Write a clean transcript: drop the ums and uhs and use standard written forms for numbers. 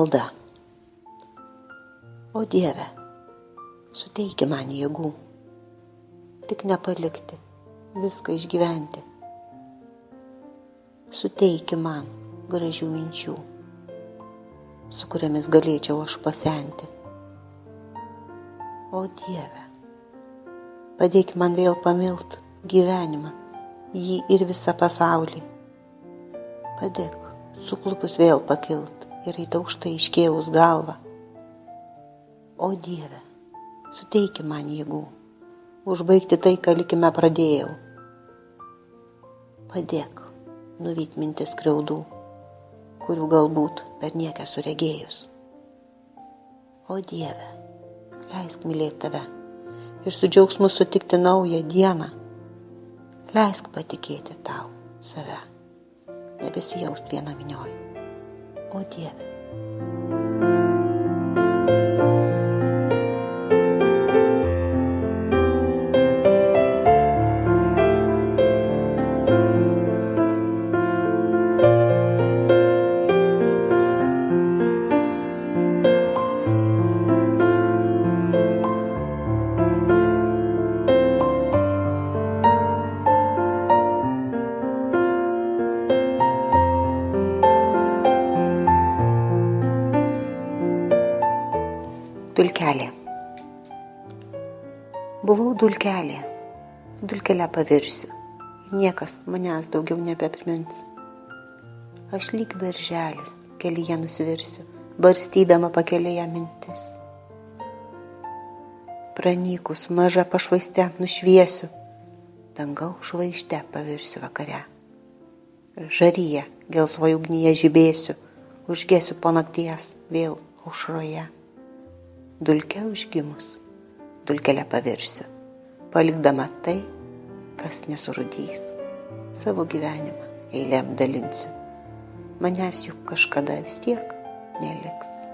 Malda. O Dieve, suteiki man jėgų, tik nepalikti, viską išgyventi. Suteiki man gražių minčių, su kuriamis galėčiau aš pasenti. O Dieve, padėk man vėl pamilt gyvenimą, jį ir visą pasaulį. Padėk suklupus vėl pakilt ir į aukštai iškėlus galvą. O Dieve, suteiki man jėgų, užbaigti tai, ką likime pradėjau. Padėk nuvyt mintis skriaudų, kurių galbūt per nieką suregėjus. O Dieve, leisk mylėti tave ir su džiaugsmu sutikti naują dieną. Leisk patikėti tau save, nebesijaust viena minioj. O Dieve. Dulkelė. Buvau dulkelė, dulkelę pavirsiu, niekas manęs daugiau nebeprimins. Aš lyg berželis kelyje nusvirsiu, barstydama pakelėje mintis. Pranykus maža pašvaiste nušviesiu, dangaus žvaigžde pavirsiu vakare. Žaryje gelsvoj ugnyje žibėsiu, užgesiu po nakties vėl aušroje. Dulke užgimus, dulkelę pavirsiu, palikdama tai, kas nesurudys. Savo gyvenimą eilėm dalinsiu, manęs juk kažkada vis tiek neliks.